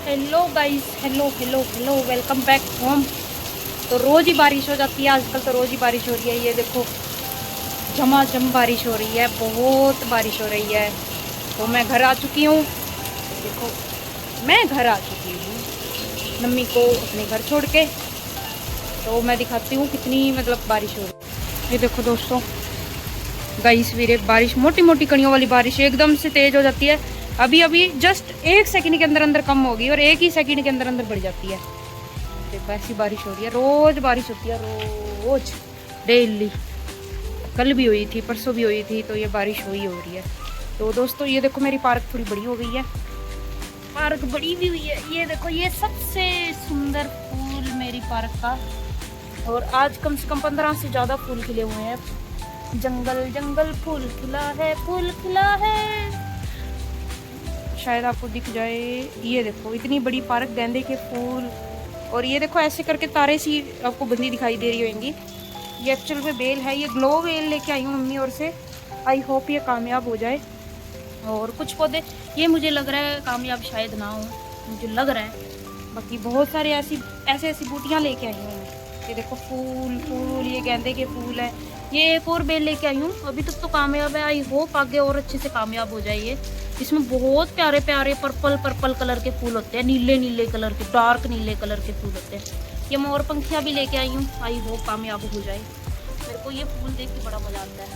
Hello guys, hello hello hello, welcome back home. तो रोज़ ही बारिश हो जाती है आजकल, तो रोज़ ही बारिश हो रही है। ये देखो झमाझम बारिश हो रही है, बहुत बारिश हो रही है। तो मैं घर आ चुकी हूँ। देखो मैं घर आ चुकी हूँ मम्मी को अपने घर छोड़ के। तो मैं दिखाती हूँ कितनी बारिश हो रही है। ये देखो दोस्तों, गाइस वीरे बारिश मोटी मोटी कणियों वाली बारिश एकदम से तेज हो जाती है। अभी अभी जस्ट एक सेकंड के अंदर अंदर कम होगी और एक ही सेकंड के अंदर अंदर बढ़ जाती है। देखो ऐसी बारिश हो रही है, रोज बारिश होती है, रोज डेली। कल भी हुई थी, परसों भी हुई थी, तो ये बारिश हुई हो रही है। तो दोस्तों ये देखो मेरी पार्क थोड़ी बड़ी हो गई है, पार्क बड़ी भी हुई है। ये देखो ये सबसे सुंदर फूल मेरी पार्क का, और आज कम से कम 15 से ज़्यादा फूल खिले हुए हैं। जंगल जंगल फूल खिला है, फूल खिला है, शायद आपको दिख जाए। ये देखो इतनी बड़ी पार्क, गेंदे के फूल, और ये देखो ऐसे करके तारे सी आपको बंदी दिखाई दे रही होंगी। ये एक्चुअल में बेल है, ये ग्लो बेल लेके आई हूँ मम्मी और से। आई होप ये कामयाब हो जाए। और कुछ पौधे ये मुझे लग रहा है कामयाब शायद ना हो, मुझे लग रहा है। बाकी बहुत सारे ऐसी बूटियाँ लेके आई हूँ मैं। ये देखो फूल फूल, ये गेंदे के फूल है। ये एक और बेल लेके आई हूँ, अभी तक तो कामयाब है। आई होप आगे और अच्छे से कामयाब हो जाए ये। इसमें बहुत प्यारे प्यारे पर्पल पर्पल कलर के फूल होते हैं, नीले नीले कलर के, डार्क नीले कलर के फूल होते हैं। ये मोर पंखियाँ भी लेके आई हूँ, आई होप कामयाब हो जाए। मेरे को ये फूल देख के बड़ा मजा आता है।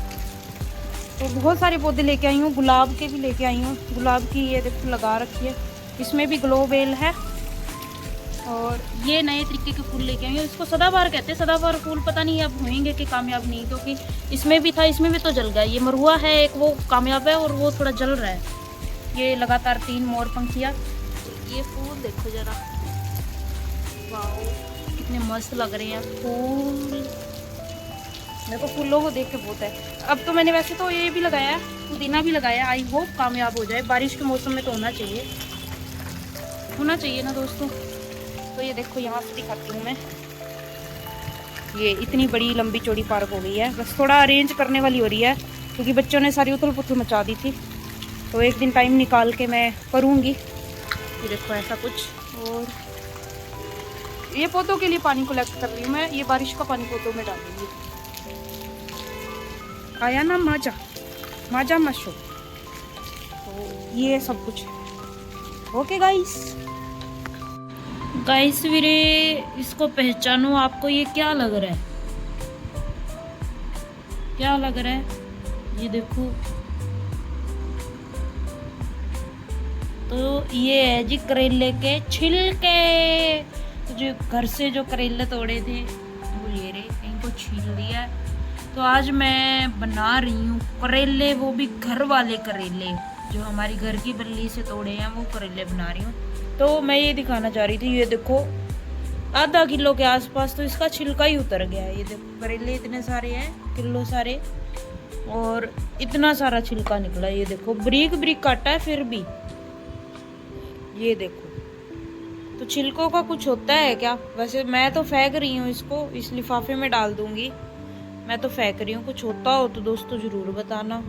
तो बहुत सारे पौधे लेके आई हूँ, गुलाब के भी लेके आई हूँ। गुलाब की ये देखो लगा रखी है, इसमें भी ग्लो बेल है। और ये नए तरीके के फूल लेके आई हूँ, इसको सदाबहार कहते हैं। सदाबहार फूल पता नहीं अब होंगे कि कामयाब नहीं, क्योंकि इसमें भी था, इसमें भी तो जल गया। ये मरुआ है एक, वो कामयाब है और वो थोड़ा जल रहा है। ये लगातार 3 मोर पंखियाँ। ये फूल देखो जरा, वाह कितने मस्त लग रहे हैं फूल। मेरे को फूलों को देख के बहुत है। अब तो मैंने वैसे तो ये भी लगाया है, पुदीना भी लगाया। आई होप कामयाब हो जाए, बारिश के मौसम में तो होना चाहिए ना दोस्तों। तो ये देखो यहाँ से दिखाती हूँ मैं, ये इतनी बड़ी लंबी चौड़ी पार्क हो गई है। बस थोड़ा अरेंज करने वाली हो रही है, क्योंकि बच्चों ने सारी उथल पुथल मचा दी थी। तो एक दिन टाइम निकाल के मैं करूँगी। ये देखो ऐसा कुछ। और ये पौधों के लिए पानी कलेक्ट कर रही हूँ मैं, ये बारिश का पानी पौधों में डालूंगी। आया ना माजा, माजा मशो। तो ये सब कुछ ओके गाइस। गाइस वीरे इसको पहचानो, आपको ये क्या लग रहा है, क्या लग रहा है? ये देखो, तो ये है जी करेले के छिलके। तो जो घर से जो करेले तोड़े थे वो ये रहे, इनको छील दिया। तो आज मैं बना रही हूँ करेले, वो भी घर वाले करेले जो हमारी घर की बल्ली से तोड़े हैं, वो करेले बना रही हूँ। तो मैं ये दिखाना चाह रही थी, ये देखो आधा किलो के आसपास तो इसका छिलका ही उतर गया है। ये देखो करेले इतने सारे हैं, किलो सारे, और इतना सारा छिलका निकला। ये देखो ब्रीक ब्रीक काटा है फिर भी। ये देखो, तो छिलकों का कुछ होता है क्या? वैसे मैं तो फेंक रही हूँ इसको, इस लिफाफे में डाल दूंगी। मैं तो फेंक रही हूँ, कुछ होता हो तो दोस्तों ज़रूर बताना।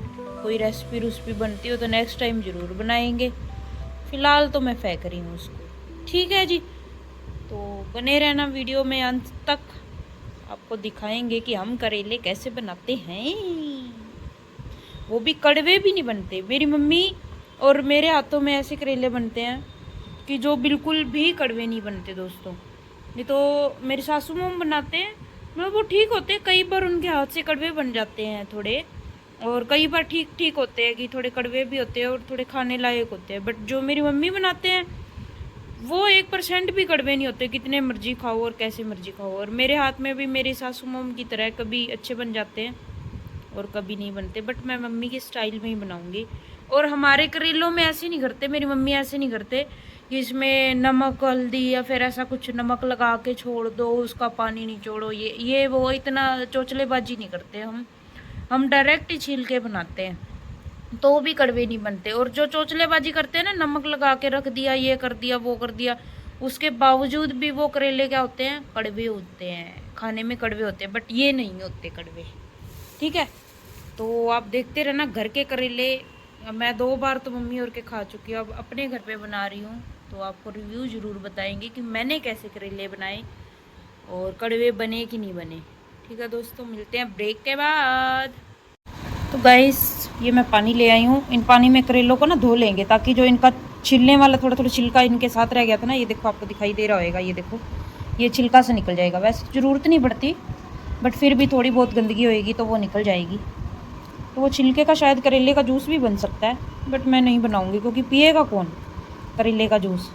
कोई रेसिपी बनती हो तो नेक्स्ट टाइम ज़रूर बनाएंगे। फ़िलहाल तो मैं फेंक रही हूँ उसको, ठीक है जी। तो बने रहना वीडियो में अंत तक, आपको दिखाएंगे कि हम करेले कैसे बनाते हैं। वो भी कड़वे भी नहीं बनते। मेरी मम्मी और मेरे हाथों में ऐसे करेले बनते हैं कि जो बिल्कुल भी कड़वे नहीं बनते दोस्तों। नहीं तो मेरे सासू मम बनाते हैं, मतलब वो ठीक होते हैं। कई बार उनके हाथ से कड़वे बन जाते हैं थोड़े, और कई बार ठीक ठीक होते हैं कि थोड़े कड़वे भी होते हैं और थोड़े खाने लायक होते हैं। बट जो मेरी मम्मी बनाते हैं वो 1% भी कड़वे नहीं होते, कितने मर्जी खाओ और कैसे मर्जी खाओ। और मेरे हाथ में भी मेरी सासू मम की तरह कभी अच्छे बन जाते हैं और कभी नहीं बनते। बट मैं मम्मी के स्टाइल में ही बनाऊंगी। और हमारे करेलों में ऐसे नहीं करते, मेरी मम्मी ऐसे नहीं करते कि इसमें नमक हल्दी या फिर ऐसा कुछ नमक लगा के छोड़ दो, उसका पानी निचोड़ो, ये वो इतना चोचलेबाजी नहीं करते हम डायरेक्ट ही छील के बनाते हैं, तो भी कड़वे नहीं बनते। और जो चोचलेबाजी करते हैं ना, नमक लगा के रख दिया, ये कर दिया वो कर दिया, उसके बावजूद भी वो करेले क्या होते हैं, कड़वे होते हैं, खाने में कड़वे होते हैं। बट ये नहीं होते कड़वे, ठीक है। तो आप देखते रहना, घर के करेले मैं 2 बार तो मम्मी और के खा चुकी हूँ, अब अपने घर पे बना रही हूँ तो आपको रिव्यू ज़रूर बताएंगे कि मैंने कैसे करेले बनाए और कड़वे बने कि नहीं बने। ठीक है दोस्तों, मिलते हैं ब्रेक के बाद। तो गाइस ये मैं पानी ले आई हूँ, इन पानी में करेलों को ना धो लेंगे ताकि जो इनका छिलने वाला थोड़ा थोड़ा छिलका इनके साथ रह गया था ना, ये देखो आपको दिखाई दे रहा होगा, ये देखो ये छिलका से निकल जाएगा। वैसे ज़रूरत नहीं पड़ती बट फिर भी थोड़ी बहुत गंदगी होएगी तो वो निकल जाएगी। तो वो छिलके का शायद करेले का जूस भी बन सकता है, बट मैं नहीं बनाऊँगी क्योंकि पिएगा कौन करेले का जूस।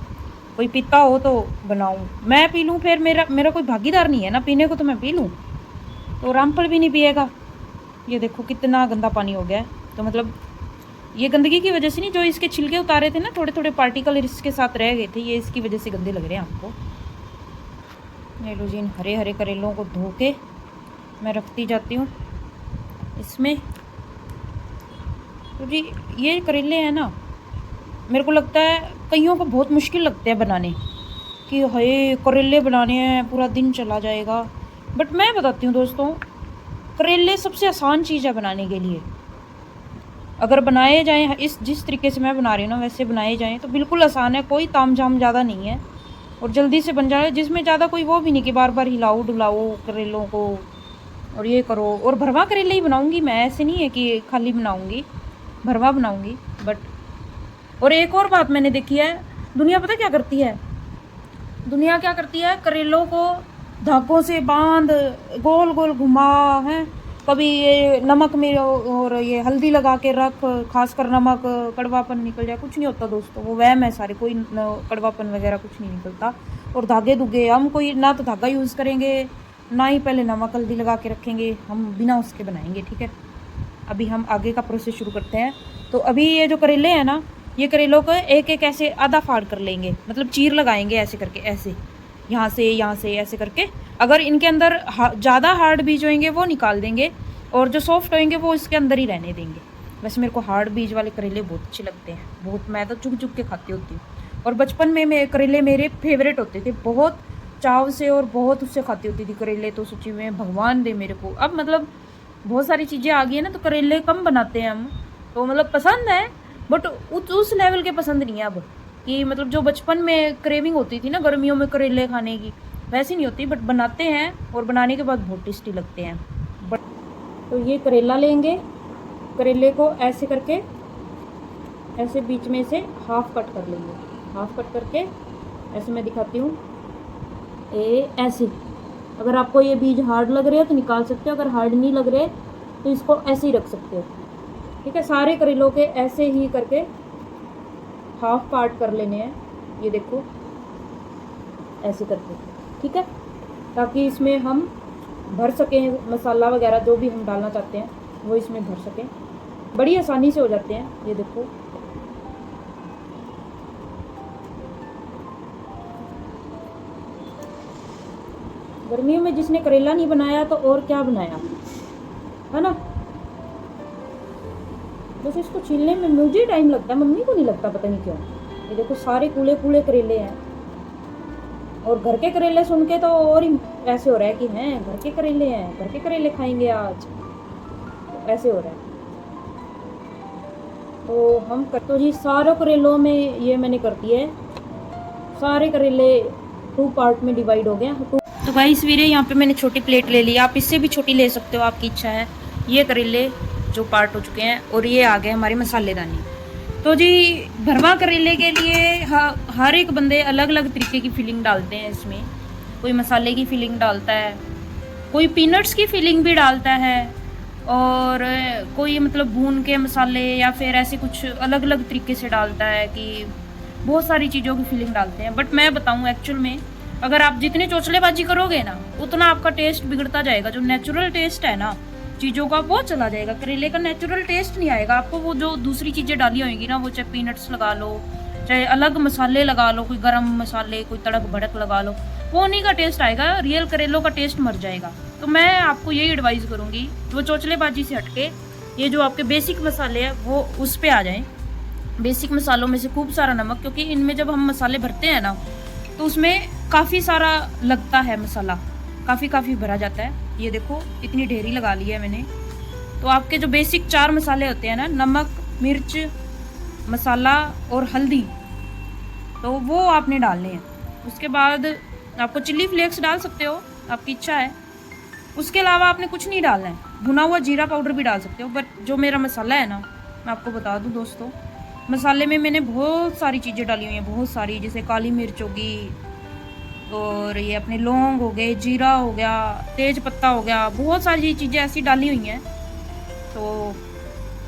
कोई पीता हो तो बनाऊँ, मैं पी लूँ फिर मेरा कोई भागीदार नहीं है ना पीने को, तो मैं पी लूँ तो रामफल भी नहीं पिएगा। ये देखो कितना गंदा पानी हो गया है। तो मतलब ये गंदगी की वजह से नहीं, जो इसके छिलके उतारे थे ना थोड़े थोड़े पार्टिकल इसके साथ रह गए थे, ये इसकी वजह से गंदे लग रहे हैं आपको। ये लो जी, इन हरे हरे करेलों को धो के मैं रखती जाती हूँ इसमें। तो जी ये करेले हैं ना, मेरे को लगता है कईयों को बहुत मुश्किल लगते हैं बनाने, कि हाय करेले बनाने हैं पूरा दिन चला जाएगा। बट मैं बताती हूँ दोस्तों, करेले सबसे आसान चीज़ है बनाने के लिए। अगर बनाए जाएं इस जिस तरीके से मैं बना रही हूँ ना, वैसे बनाए जाएं तो बिल्कुल आसान है, कोई तामझाम ज़्यादा नहीं है और जल्दी से बन जाए, जिसमें ज़्यादा कोई वो भी नहीं कि बार बार हिलाओ डुलाओ करेलों को और ये करो। और भरवा करेले ही बनाऊँगी मैं, ऐसे नहीं है कि खाली बनाऊँगी, भरवा बनाऊँगी। बट और एक और बात मैंने देखी है, दुनिया पता क्या करती है, दुनिया क्या करती है, करेलों को धागों से बांध गोल गोल घुमा है, कभी ये नमक में और ये हल्दी लगा के रख, खासकर नमक कड़वापन निकल जाए। कुछ नहीं होता दोस्तों, वो वहम है सारे, कोई कड़वापन वगैरह कुछ नहीं निकलता। और धागे दुगे हम कोई ना तो धागा यूज़ करेंगे ना ही पहले नमक हल्दी लगा के रखेंगे, हम बिना उसके बनाएंगे। ठीक है, अभी हम आगे का प्रोसेस शुरू करते हैं। तो अभी ये जो करेले हैं ना, ये करेलों को एक एक ऐसे आधा फाड़ कर लेंगे, मतलब चीर लगाएंगे ऐसे करके, ऐसे यहाँ से ऐसे करके। अगर इनके अंदर ज़्यादा हार्ड बीज होंगे वो निकाल देंगे और जो सॉफ्ट होंगे वो इसके अंदर ही रहने देंगे। वैसे मेरे को हार्ड बीज वाले करेले बहुत अच्छे लगते हैं, बहुत, मैं तो चुग चुग के खाती होती हूँ। और बचपन में करेले मेरे फेवरेट होते थे, बहुत चाव से और बहुत उससे खाती होती थी करेले, तो सच्ची में भगवान दे मेरे को। अब मतलब बहुत सारी चीज़ें आ गई है ना, तो करेले कम बनाते हैं हम, तो मतलब पसंद है बट उस लेवल के पसंद नहीं है अब, कि मतलब जो बचपन में क्रेविंग होती थी ना गर्मियों में करेले खाने की, वैसी नहीं होती। बट बनाते हैं और बनाने के बाद बहुत टेस्टी लगते हैं। बट तो ये करेला लेंगे, करेले को ऐसे करके ऐसे बीच में से हाफ कट कर लेंगे, हाफ कट करके ऐसे मैं दिखाती हूँ, ऐसे। अगर आपको ये बीज हार्ड लग रहे हो तो निकाल सकते हो, अगर हार्ड नहीं लग रहे तो इसको ऐसे ही रख सकते हो। ठीक है, सारे करेलों के ऐसे ही करके हाफ पार्ट कर लेने हैं, ये देखो ऐसे करके। ठीक है, ताकि इसमें हम भर सकें मसाला वगैरह जो भी हम डालना चाहते हैं वो इसमें भर सकें, बड़ी आसानी से हो जाते हैं। ये देखो गर्मियों में जिसने करेला नहीं बनाया तो और क्या बनाया, है ना। बस इसको छीलने में मुझे टाइम लगता है, मम्मी को नहीं लगता, पता नहीं क्यों। ये देखो सारे कूले कूले करेले हैं, और घर के करेले सुन के तो और ही ऐसे हो रहा है कि हैं घर के करेले हैं, घर के करेले खाएंगे आज, तो ऐसे हो रहा है। तो हम तो जी सारे करेलों में ये मैंने कर दिया है, सारे करेले 2 पार्ट में डिवाइड हो गए हैं। तो भाई इस वीरे यहाँ पे मैंने छोटी प्लेट ले ली, आप इससे भी छोटी ले सकते हो, आपकी इच्छा है। ये करेले जो पार्ट हो चुके हैं और ये आ गए हमारे मसालेदानी। तो जी भरवा करेले के लिए हर एक बंदे अलग अलग तरीके की फीलिंग डालते हैं इसमें। कोई मसाले की फीलिंग डालता है, कोई पीनट्स की फीलिंग भी डालता है, और कोई मतलब भून के मसाले या फिर ऐसे कुछ अलग अलग तरीके से डालता है, कि बहुत सारी चीज़ों की फीलिंग डालते हैं। बट मैं बताऊँ एक्चुअल में, अगर आप जितने चौचलेबाजी करोगे ना उतना आपका टेस्ट बिगड़ता जाएगा। जो नेचुरल टेस्ट है ना चीज़ों का वो चला जाएगा, करेले का नेचुरल टेस्ट नहीं आएगा आपको। वो जो दूसरी चीज़ें डाली होंगी ना, वो चाहे पीनट्स लगा लो, चाहे अलग मसाले लगा लो, कोई गरम मसाले, कोई तड़क भड़क लगा लो, वो उन्हीं का टेस्ट आएगा, रियल करेलों का टेस्ट मर जाएगा। तो मैं आपको यही एडवाइस करूँगी, वो चौचलेबाजी से हटके ये जो आपके बेसिक मसाले हैं वो उस पर आ जाएँ। बेसिक मसालों में से खूब सारा नमक, क्योंकि इनमें जब हम मसाले भरते हैं ना तो उसमें काफ़ी सारा लगता है मसाला, काफ़ी भरा जाता है। ये देखो इतनी ढेरी लगा ली है मैंने। तो आपके जो बेसिक 4 मसाले होते हैं ना, नमक, मिर्च, मसाला और हल्दी, तो वो आपने डालने हैं। उसके बाद आपको चिल्ली फ्लेक्स डाल सकते हो, आपकी इच्छा है। उसके अलावा आपने कुछ नहीं डालना है। भुना हुआ जीरा पाउडर भी डाल सकते हो, बट जो मेरा मसाला है ना, मैं आपको बता दूं दोस्तों, मसाले में मैंने बहुत सारी चीज़ें डाली हुई हैं, बहुत सारी, जैसे काली मिर्च होगी और ये अपने लौंग हो गए, जीरा हो गया, तेज पत्ता हो गया, बहुत सारी चीज़ें ऐसी डाली हुई हैं। तो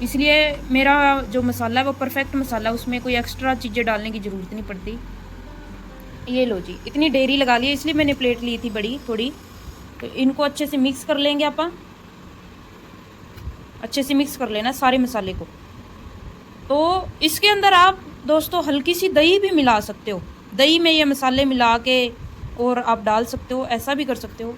इसलिए मेरा जो मसाला है वो परफेक्ट मसाला है, उसमें कोई एक्स्ट्रा चीज़ें डालने की ज़रूरत नहीं पड़ती। ये लो जी, इतनी डेरी लगा ली है, इसलिए मैंने प्लेट ली थी बड़ी थोड़ी। तो इनको अच्छे से मिक्स कर लेंगे आप, अच्छे से मिक्स कर लेना सारे मसाले को। तो इसके अंदर आप दोस्तों हल्की सी दही भी मिला सकते हो, दही में ये मसाले मिला के और आप डाल सकते हो, ऐसा भी कर सकते हो।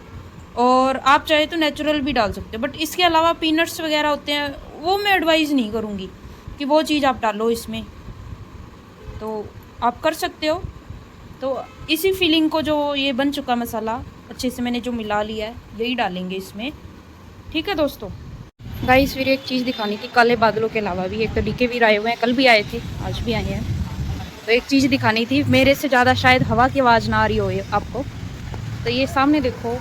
और आप चाहे तो नेचुरल भी डाल सकते हो, बट इसके अलावा पीनट्स वगैरह होते हैं, वो मैं एडवाइज़ नहीं करूँगी कि वो चीज़ आप डालो इसमें, तो आप कर सकते हो। तो इसी फीलिंग को, जो ये बन चुका मसाला अच्छे से मैंने जो मिला लिया है, यही डालेंगे इसमें। ठीक है दोस्तों। गाइस फिर एक चीज़ दिखानी थी, काले बादलों के अलावा भी एक तो डीके वीर आए हुए हैं, कल भी आए थे, आज भी आए हैं। तो एक चीज़ दिखानी थी, मेरे से ज़्यादा शायद हवा की आवाज़ ना आ रही हो आपको। तो ये सामने देखो,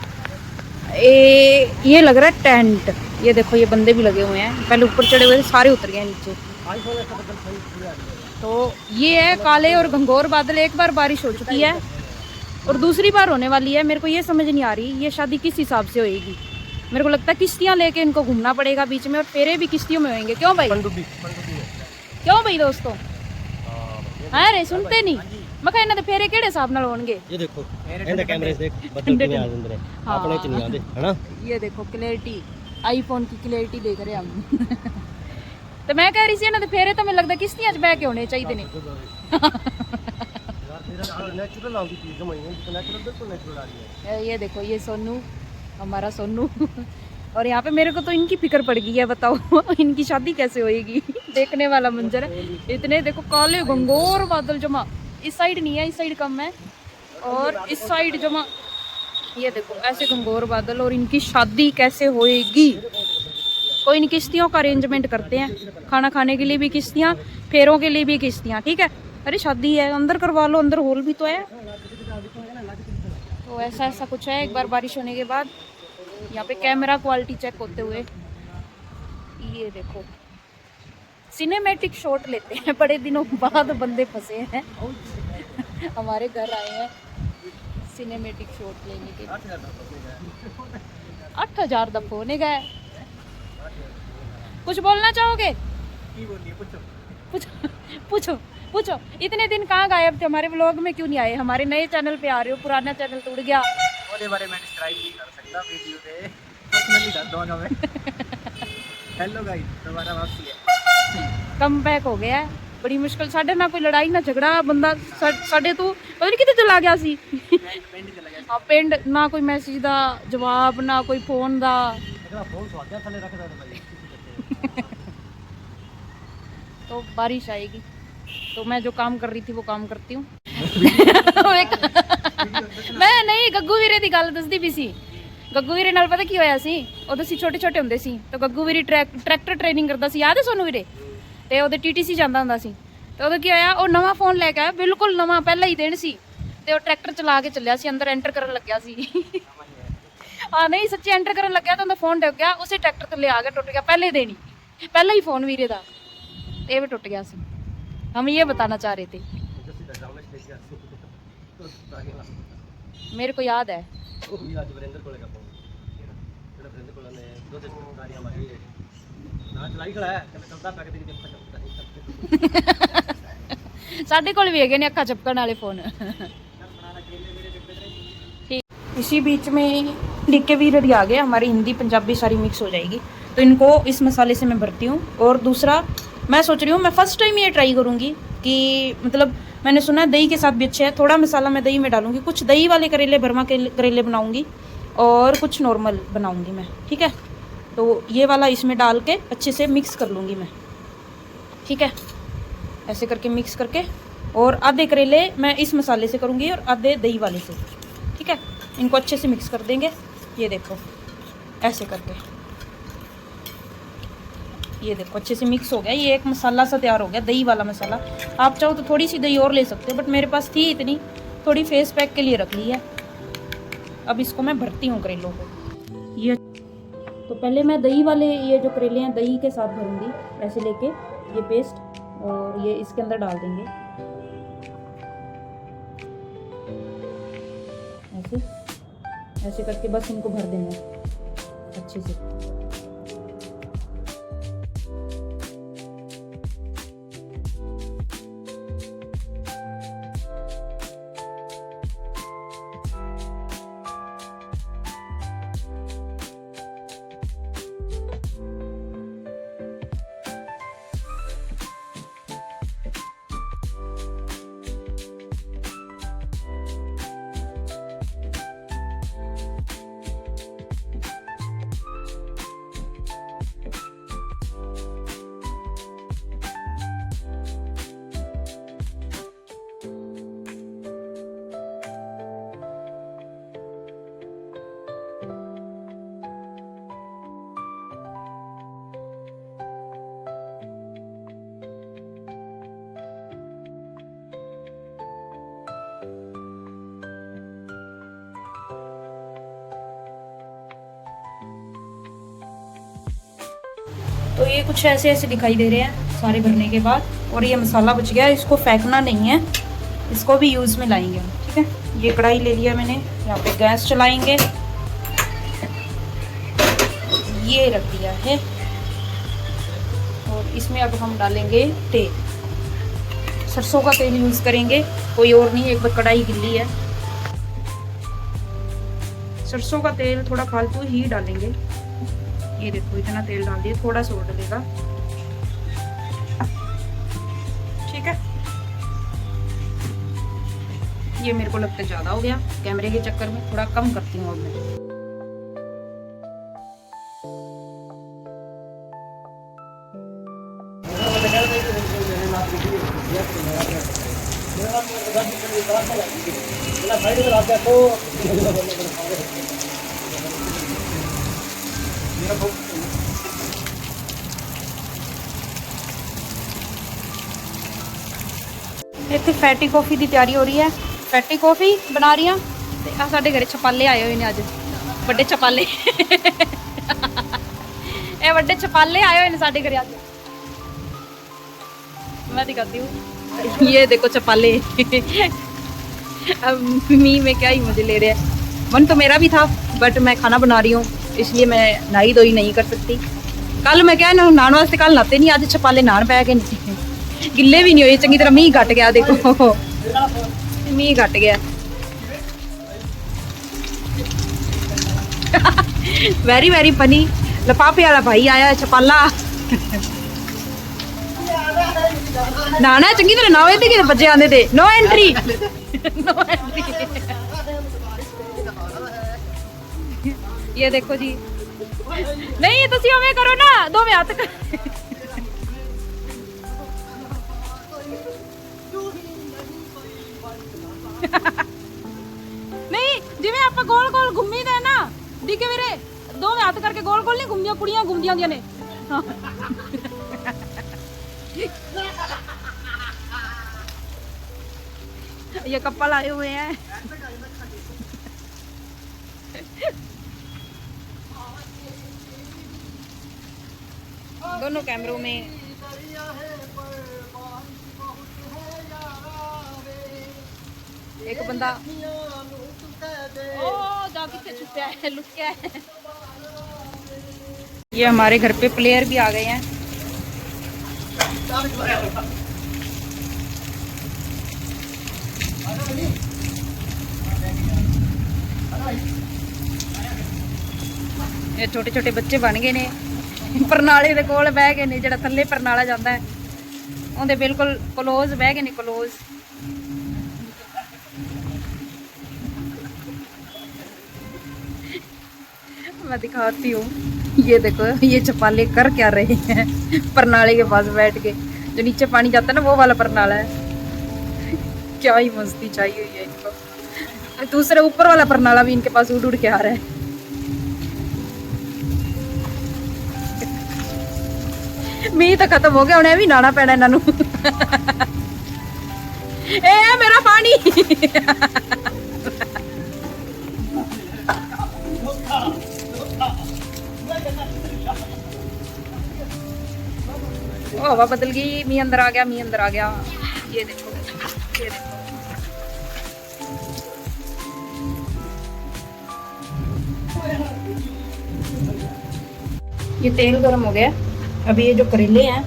ये लग रहा है टेंट। ये देखो ये बंदे भी लगे हुए हैं, पहले ऊपर चढ़े हुए थे, सारे उतर गए नीचे। तो ये है काले और घंघोर बादल। एक बार बारिश हो चुकी है और दूसरी बार होने वाली है। मेरे को ये समझ नहीं आ रही ये शादी किस हिसाब से होएगी। मेरे को लगता है किश्तियाँ लेके इनको घूमना पड़ेगा बीच में, और फेरे भी किश्तियों में होंगे। क्यों भाई, क्यों भाई दोस्तों? अरे सुनते नहीं, मैं कहना तो फेरे केड़े हिसाब नाल होणगे। ये देखो एंड कैमरे देख, बदल के आ जंदरे अपने च नहीं आंदे, है ना। ये देखो क्लैरिटी, आईफोन की क्लैरिटी देख रहे हम। तो मैं कह रही सी ना, तो फेरे तो मैं लगता किश्तियां च बह के होने चाहिए ने। ये देखो ये सोनू, हमारा सोनू। और यहाँ पे मेरे को तो इनकी फिक्र पड़ गई है, बताओ इनकी शादी कैसे होएगी। देखने वाला मंजर है। इतने देखो काले घंघोर बादल जमा, इस साइड नहीं है, इस साइड कम है, और इस साइड जमा। ये देखो ऐसे घंघोर बादल, और इनकी शादी कैसे होएगी। कोई नहीं, किश्तियों का अरेंजमेंट करते हैं, खाना खाने के लिए भी किश्तियाँ, फेरों के लिए भी किश्तियाँ। ठीक है, अरे शादी है, अंदर करवा लो, अंदर हॉल भी तो है। तो ऐसा कुछ है। एक बार बारिश होने के बाद यहाँ पे कैमरा क्वालिटी चेक होते हुए, ये देखो सिनेमैटिक शॉट लेते हैं। बड़े दिनों बाद बंदे फंसे हैं हमारे घर आए हैं सिनेमैटिक शॉट लेने के लिए। 8,000 दफा होने गए। कुछ बोलना चाहोगे? पूछो पूछो पूछो। इतने दिन कहाँ गायब थे, हमारे व्लॉग में क्यों नहीं आए? हमारे नए चैनल पे आ रहे हो, पुराना चैनल टूट गया। ओले बारे में सब्सक्राइब नहीं कर सकता वीडियो पे, पर्सनली कर दो ना मैं। हेलो गाइस, दोबारा वापसी है। कम बैक हो गया है, बड़ी मुश्किल। साढ़े ना कोई लड़ाई ना झगड़ा, बंदा साढ़े तो पता नहीं कितने चला गया सी। पिंड चला गया। हाँ पिंड, ना कोई मैसेज दा जवाब, ना कोई फोन दा। फोन स्वागत थले रख दो भाई। तो बारिश आएगी तो मैं जो काम कर रही थी वो काम करती हूँ। मैं नहीं, गग्गू वीरे की गल दसदी भी सी। गग्गू वीरे नाल पता की होया सी, उदों असीं छोटे छोटे हुंदे सी, तो गग्गू वीरे ट्रैक्टर ट्रेनिंग करदा सी, याद है सोनू वीरे? ते ओदे टीटीसी जांदा हुंदा सी। ते उदों की होया, ओ नवां फोन लैके आया, बिल्कुल नवां, पहला ही दिन सी, ते ओ ट्रैक्टर चला के चलिया सी, अंदर एंटर करन लग्या सी। हाँ नहीं सच्ची, एंटर करन लग्या तो उंदा फोन डग गया, उसे ट्रैक्टर थल्ले आ गया, टुट गया पहले दिन ही, पहला ही फोन वीरे दा, ये भी टूट गया सी। हम ये बताना चाह रहे थे, मेरे को याद है। साढ़े कोल भी है ने अखा चपकन वाले फोन। ठीक, इसी बीच में डीके वीर भी आ गए, हमारी हिंदी पंजाबी सारी मिक्स हो जाएगी। तो इनको इस मसाले से मैं भरती हूँ। और दूसरा मैं सोच रही हूँ, मैं फर्स्ट टाइम ये ट्राई करूँगी कि मतलब मैंने सुना है दही के साथ भी अच्छे है। थोड़ा मसाला मैं दही में डालूंगी, कुछ दही वाले करेले, भरमा के करेले बनाऊंगी, और कुछ नॉर्मल बनाऊंगी मैं। ठीक है, तो ये वाला इसमें डाल के अच्छे से मिक्स कर लूँगी मैं। ठीक है, ऐसे करके मिक्स करके, और आधे करेले मैं इस मसाले से करूँगी और आधे दही वाले से। ठीक है, इनको अच्छे से मिक्स कर देंगे। ये देखो ऐसे करके ये देखो अच्छे से मिक्स हो गया, ये एक मसाला सा तैयार हो गया, दही वाला मसाला। आप चाहो तो थोड़ी सी दही और ले सकते हो, बट मेरे पास थी इतनी, थोड़ी फेस पैक के लिए रख ली है। अब इसको मैं भरती हूँ करेलों को। ये तो पहले मैं दही वाले ये जो करेले हैं दही के साथ भरूंगी, ऐसे लेके ये पेस्ट, और ये इसके अंदर डाल देंगे ऐसे ऐसे करके, बस इनको भर देना है अच्छे से। तो ये कुछ ऐसे ऐसे दिखाई दे रहे हैं सारे भरने के बाद, और ये मसाला बच गया, इसको फेंकना नहीं है, इसको भी यूज़ में लाएंगे हम, ठीक है। ये कढ़ाई ले लिया मैंने, यहाँ पे गैस चलाएंगे, ये रख दिया है, और इसमें अब हम डालेंगे तेल। सरसों का तेल यूज़ करेंगे, कोई और नहीं, एक बार कढ़ाई गिल्ली है। सरसों का तेल थोड़ा फालतू ही डालेंगे, ये देखो इतना तेल डाल दिया, थोड़ा सा और डलेगा, ठीक है। ये मेरे को लगता है ज़्यादा हो गया, कैमरे के चक्कर में थोड़ा कम करती हूँ अब मैं। ਇੱਥੇ ਫੈਟੀ ਕੌਫੀ ਦੀ ਤਿਆਰੀ ਹੋ ਰਹੀ ਹੈ, ਫੈਟੀ ਕੌਫੀ ਬਣਾ ਰਹੀ ਹਾਂ। ਤੇ ਆ ਸਾਡੇ ਘਰੇ ਛਪਾਲੇ ਆਏ ਹੋਏ ਨੇ ਅੱਜ, ਵੱਡੇ ਛਪਾਲੇ ਇਹ ਵੱਡੇ ਛਪਾਲੇ ਆਏ ਹੋਏ ਨੇ ਸਾਡੇ ਘਰੇ ਅੱਜ। मैं दिखाती हूँ, ये देखो छपाले अब मी में क्या ही मुझे ले रहे हैं, मन तो मेरा भी था बट मैं खाना बना रही हूँ इसलिए मैं नहाई धोई नहीं कर सकती। कल मैं क्या नहाने वास्ते कल नहाते नहीं, आज छपाले नहान पै गए, गिले भी नहीं हुए चंगी तरह, मीह घट गया, देखो मीह घट गया वेरी वेरी फनी। लफाफे वाला भाई आया छपाला ना चंगी तरह ना होते कि बच्चे आते थे, नो एंट्री नो एंट्री। ये देखो जी, नहीं तुसी ओवें करो ना, दोवें हाथ कर नहीं जिवें आप गोल गोल घुम्मी दे ना दिखे मेरे, दोवें हाथ करके गोल गोल नहीं घूमदियां, कुड़ियां घूमदियां होंदियां ने। ये कपल आए हुए हैं दोनों कैमरों में। एक बंदा ओ जा किथे छुपया है, लुक्या है। ये हमारे घर पे प्लेयर भी आ गए हैं। ये छोटे छोटे बच्चे बन गए ने, परनाले दे कोल बह गए ने, जेड़ा थल्ले परनाला जाता है उनके बिल्कुल क्लोज बह गए ने, क्लोज। मैं दिखाती हूँ, ये देखो ये छपाले कर क्या रहे हैं परनाले के पास बैठ के, जो नीचे पानी जाता है ना वो वाला परनाला है। क्या ही मस्ती चाहिए हुई है इनको। दूसरे ऊपर वाला परनाला भी इनके पास उड़ उड़ के आ रहा है। मीह तो खत्म हो गया, उन्हें भी नहाना पैना इन्हों। ए मेरा पानी। ओ हवा बदल गई, मीह अंदर आ गया, मीह अंदर आ गया। ये देखो, ये देखो। ये तेल गर्म हो गया। अभी ये जो करेले हैं,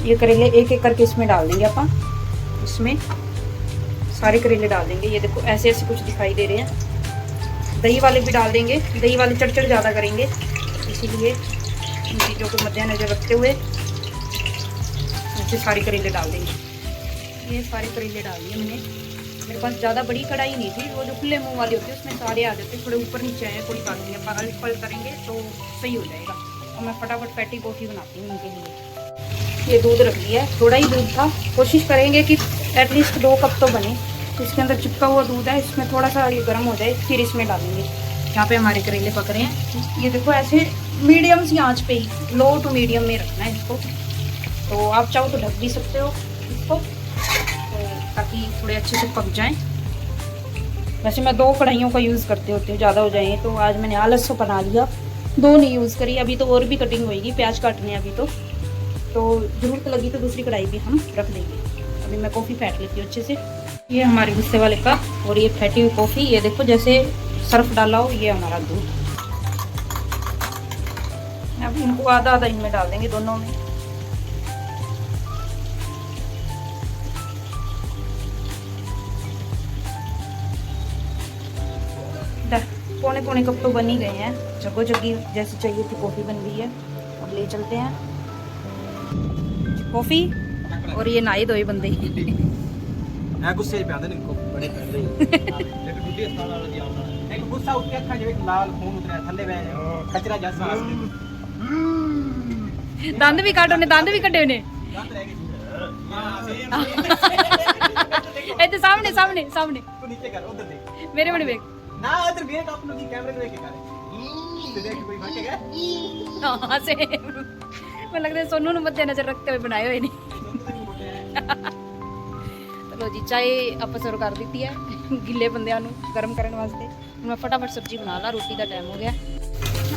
ये करेले एक एक करके इसमें डाल देंगे अपन। इसमें सारे करेले डाल देंगे। ये देखो ऐसे ऐसे कुछ दिखाई दे रहे हैं। दही वाले भी डाल देंगे, दही वाले चढ़ ज़्यादा करेंगे, इसीलिए इन चीज़ों को मद्देनजर रखते हुए ऐसे सारे करेले डाल देंगे। ये सारे करेले डाल दिए मैंने। मेरे पास ज़्यादा बड़ी कढ़ाई नहीं थी, वो जो खुले मुंह वाले होते हैं उसमें सारे आ जाते हैं, थोड़े ऊपर नीचे आए, कोई बात नहीं है, पलट पलट करेंगे तो सही हो जाएगा। और मैं फटाफट पैटी कॉफ़ी बनाती हूँ उनके लिए। ये दूध रख दिया है, थोड़ा ही दूध था, कोशिश करेंगे कि एटलीस्ट 2 कप तो बने। तो इसके अंदर चिपका हुआ दूध है, इसमें थोड़ा सा ये गर्म हो जाए फिर इसमें डालेंगे। यहाँ पे हमारे करेले पक रहे हैं। ये देखो ऐसे मीडियम सी आँच पे ही, लो टू मीडियम में रखना है इसको। तो आप चाहो तो ढक भी सकते हो इसको, तो ताकि थोड़े अच्छे से पक जाएं। वैसे मैं 2 कढ़ाइयों का यूज़ करते होती हूँ, ज़्यादा हो जाएंगे तो आज मैंने आलस से बना लिया, 2 नहीं यूज़ करी। अभी तो और भी कटिंग होएगी, प्याज काटने अभी तो ज़रूरत लगी तो दूसरी कढ़ाई भी हम रख देंगे। अभी मैं कॉफ़ी फेंट लेती हूँ अच्छे से। ये हमारे गुस्से वाले का, और ये फेंटी हुई कॉफ़ी। ये देखो जैसे सर्फ डाला हो, ये हमारा दूध। अब इनको आधा आधा इनमें डाल देंगे दोनों में। पौने पौने कप तो बन ही गए हैं, जगो जगी जैसी चाहिए थी कॉफ़ी बन गई है। अब ले चलते हैं कॉफ़ी। और ये नाई धोए बंदे मैं गुस्से पे आंदे इनको बड़े पहले एक गुड्डी अस्पताल वाला दिया उन्होंने, एक गुस्सा उठ के अखा जिवें लाल खून उतरिया थल्ले बह कचरा जैसा। दंद भी काटो ने, दंद भी कटे ने। दंद रह गए ए सामने सामने सामने, तू नीचे कर, उधर देख, मेरे बड़े देख ना उधर देख, आप लोग की कैमरे में देख के कर देख कोई भागेगा। हां से मैं लगता है सोनू ने मद्देनजर रखते हुए बनाए हुए नहीं। चलो जी, चाय ਆਪਾਂ ਸਰਵ ਕਰ ਦਿੱਤੀ ਹੈ गिले ਬੰਦਿਆਂ ਨੂੰ गर्म करने वास्ते। मैं फटाफट सब्जी बना ला, रोटी का टाइम हो गया।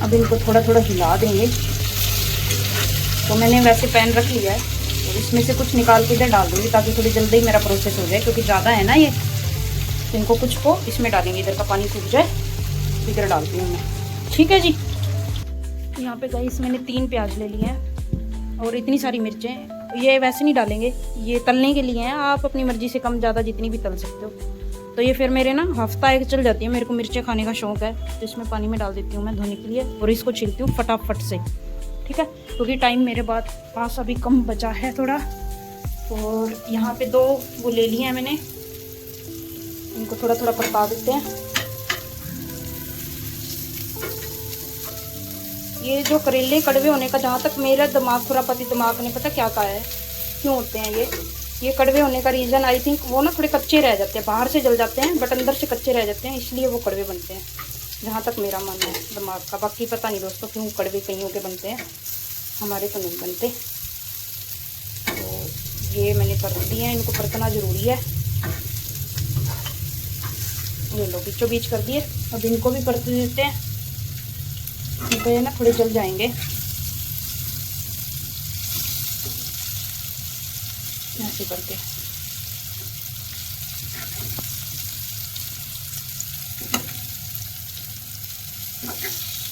अब इनको थोड़ा थोड़ा हिला देंगे। तो मैंने वैसे पैन रख लिया है, तो इसमें से कुछ निकाल के इधर डाल दूँगी ताकि थोड़ी जल्दी मेरा प्रोसेस हो जाए, क्योंकि ज़्यादा है ना ये। तो इनको कुछ को इसमें डालेंगे, इधर का पानी सूख जाए, इधर डालती हूँ मैं। ठीक है जी। यहाँ पे गाइस मैंने 3 प्याज ले लिए हैं और इतनी सारी मिर्चें। ये वैसे नहीं डालेंगे, ये तलने के लिए हैं, आप अपनी मर्जी से कम ज़्यादा जितनी भी तल सकते हो। तो ये फिर मेरे ना हफ्ता एक चल जाती है। मेरे को मिर्चें खाने का शौक है, तो इसमें पानी में डाल देती हूँ मैं धोने के लिए, और इसको छीलती हूँ फटाफट से। ठीक है, क्योंकि टाइम मेरे पास अभी कम बचा है थोड़ा। और यहाँ पे 2 वो ले लिए हैं मैंने, इनको थोड़ा थोड़ा पका देते हैं। ये जो करेले कड़वे होने का, जहाँ तक मेरा दिमाग, खुरापाती दिमाग ने पता क्या कहा है क्यों होते हैं ये कड़वे होने का रीज़न आई थिंक वो ना थोड़े कच्चे रह जाते हैं, बाहर से जल जाते हैं बट अंदर से कच्चे रह जाते हैं, इसलिए वो कड़वे बनते हैं, जहाँ तक मेरा मन है दिमाग का। बाकी पता नहीं दोस्तों क्यों कड़वे कईयों के बनते हैं, हमारे तो नहीं बनते। तो ये मैंने कर दिए हैं, इनको परतना ज़रूरी है। ये लो बीचों बीच कर दिए। अब इनको भी परत देते हैं, तो ये ना थोड़े जल जाएंगे ऐसे करके।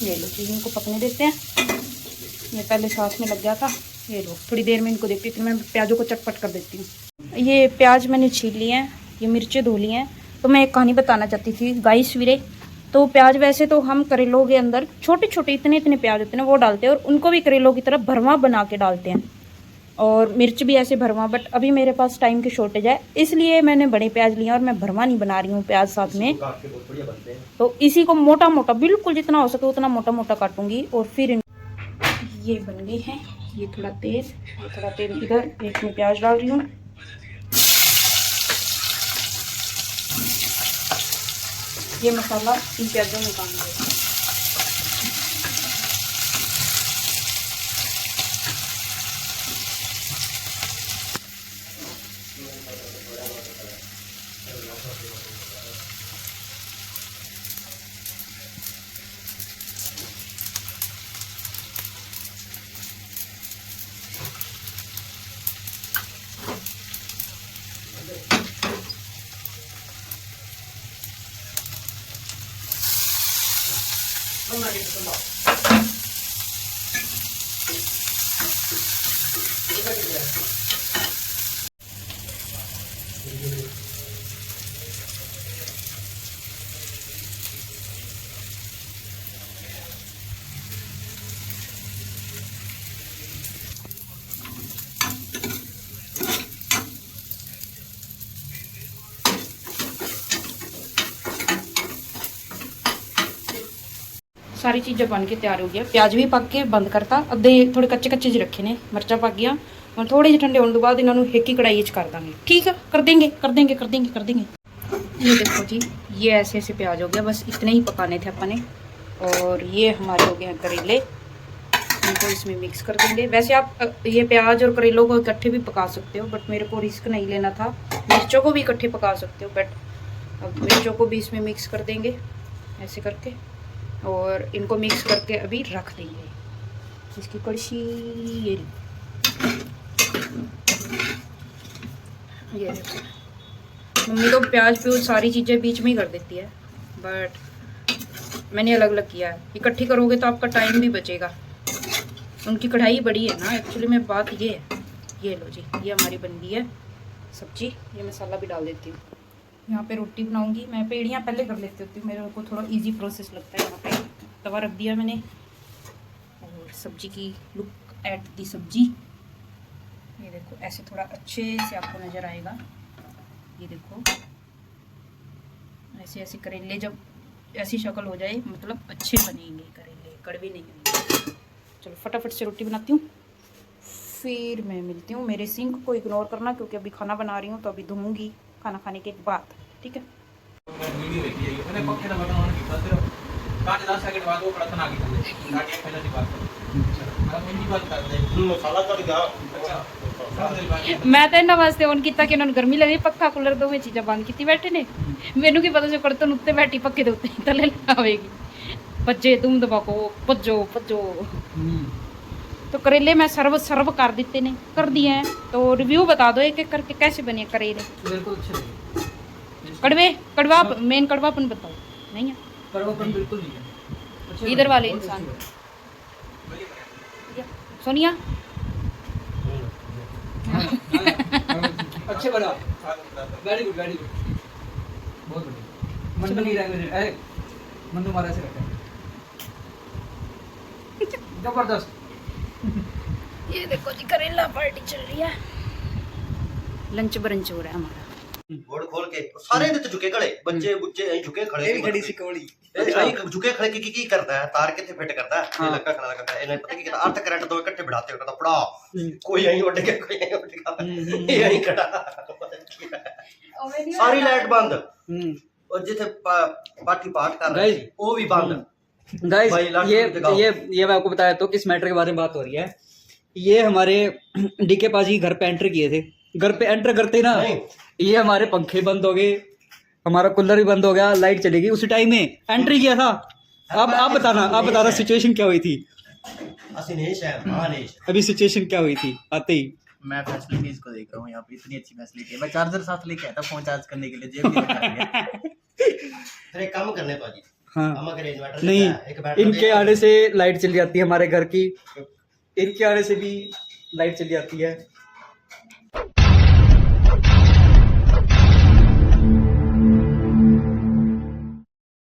ये लो जी, इनको पकने देते हैं। ये पहले साथ में लग गया था, ये लो थोड़ी देर में इनको देखती हूँ। मैं प्याजों को चटपट कर देती हूँ। ये प्याज मैंने छील लिए हैं, ये मिर्चें धो ली हैं। तो मैं एक कहानी बताना चाहती थी गाइस वीरे। तो प्याज वैसे तो हम करेलों के अंदर छोटे छोटे इतने प्याज होते हैं वो डालते हैं, और उनको भी करेलों की तरह भरवा बना के डालते हैं, और मिर्च भी ऐसे भरवा। बट अभी मेरे पास टाइम की शॉर्टेज है, इसलिए मैंने बड़े प्याज लिए और मैं भरवा नहीं बना रही हूँ प्याज साथ में। तो इसी को मोटा मोटा बिल्कुल जितना हो सके उतना मोटा मोटा काटूंगी। और फिर ये बन गई है। ये थोड़ा तेल इधर, एक में प्याज डाल रही हूँ। ये मसाला इन प्याजों में डाल दें। 1 सारी चीज़ें बन के तैयार हो गया। प्याज भी पक के बंद करता, अद्धे थोड़े कच्चे कच्चे जी रखे ने, मिर्चा पक गया। और थोड़े ਜਿਹੇ ठंडे होने के बाद इन्होंने एक ही कढ़ाई च कर देंगे। ठीक है, कर देंगे कर देंगे कर देंगे कर देंगे। ये देखो जी, ये ऐसे ऐसे प्याज हो गया, बस इतने ही पकाने थे अपने। और ये हमारे हो गए हैं करेले, इनको इसमें मिक्स कर देंगे। वैसे आप ये प्याज और करेलों को इकट्ठे भी पका सकते हो, बट मेरे को रिस्क नहीं लेना था। मिर्चों को भी इकट्ठे पका सकते हो, बट अब मिर्चों को भी इसमें मिक्स कर देंगे ऐसे करके। और इनको मिक्स करके अभी रख देंगे। इसकी कड़छी ये देखो, मम्मी तो प्याज प्यूज सारी चीज़ें बीच में ही कर देती है, बट मैंने अलग अलग किया है। इकट्ठी करोगे तो आपका टाइम भी बचेगा। उनकी कढ़ाई बड़ी है ना, एक्चुअली में बात ये है। ये लो जी, ये हमारी बन गई है सब्जी। ये मसाला भी डाल देती हूँ। यहाँ पे रोटी बनाऊंगी मैं। पेड़ियाँ पहले कर लेती होती हूँ, मेरे को थोड़ा इजी प्रोसेस लगता है। यहाँ पे तवा रख दिया मैंने, और सब्जी की लुक एट दी सब्जी। ये देखो, ऐसे थोड़ा अच्छे से आपको नज़र आएगा। ये देखो, ऐसे ऐसे करेले जब ऐसी शक्ल हो जाए, मतलब अच्छे बनेंगे करेले, कड़वे नहीं होंगे। चलो फटाफट से रोटी बनाती हूँ, फिर मैं मिलती हूँ। मेरे सिंक को इग्नोर करना, क्योंकि अभी खाना बना रही हूँ, तो अभी धोऊंगी खाना खाने के बाद। ठीक है। मैं तो इन्होंने वास्ते ऑन किया कि उन्होंने गर्मी लगी, पक्का कूलर दोवें चीज़ें बंद की बैठे ने। मैनू की पता जो करतन उत्ते बैठी पक्के के उत्ते थले लगावेगी। भज्जे तुम दबाको, भज्जो भज्जो। तो करेले मैं सर्व कर देते ने, कर दिए हैं। तो रिव्यू बता दो एक एक करके, कैसे बने करेले। बिल्कुल अच्छे लगे। कड़वा मेन कड़वापन बताओ। नहीं है कड़वापन, बिल्कुल नहीं है। इधर वाले इंसान सोनिया अच्छे बना, वेरी गुड वेरी गुड, बहुत बढ़िया। मन नहीं रहा मेरे, अरे मन तुम्हारा ऐसे रखा है, जबरदस्त। ये देखो जी, करेला पार्टी चल रही है। लंच ब्रंच हो रहा है हमारा। गोड़ खोल के सारे ने तो झुके खड़े, बच्चे बुच्चे ऐ झुके खड़े, एक खड़ी सी कौड़ी ऐ झुके खड़े की करता है, तार किथे फिट करता है। ये लगा खड़ा करता है, इन्हें पता की 8 करंट दो इकट्ठे बिठाते हो, पड़ा कोई यहीं उड़ के कोई यहीं उड़ के, ये यहीं खड़ा। सारी लाइट बंद, और जिथे पार्टी पाठ कर रही थी वो भी बंद। गाइस ये मैं आपको बताया तो किस मैटर के बारे में बात हो रही है। ये हमारे डीके पाजी घर पे एंटर किए थे। घर पे एंटर करते ही ना, ये हमारे पंखे बंद हो गए, हमारा कूलर भी बंद हो गया, लाइट चली गई। उसी टाइम में एंट्री किया था। अब आप बताना सिचुएशन क्या हुई थी। अभी सिचुएशन क्या हुई थी आते ही। मैं फैसिलिटीज को देख रहा हूँ यहाँ पे, इतनी अच्छी फैसिलिटी है। मैं चार्जर साथ लेके आया था फोन चार्ज करने के लिए, जेब में रखा गया। फिर एक काम करने पाजी, हाँ हम अगर इन्वर्टर नहीं, इनके आने से लाइट चली जाती है हमारे घर की, इनके आने से भी लाइट चली जाती है।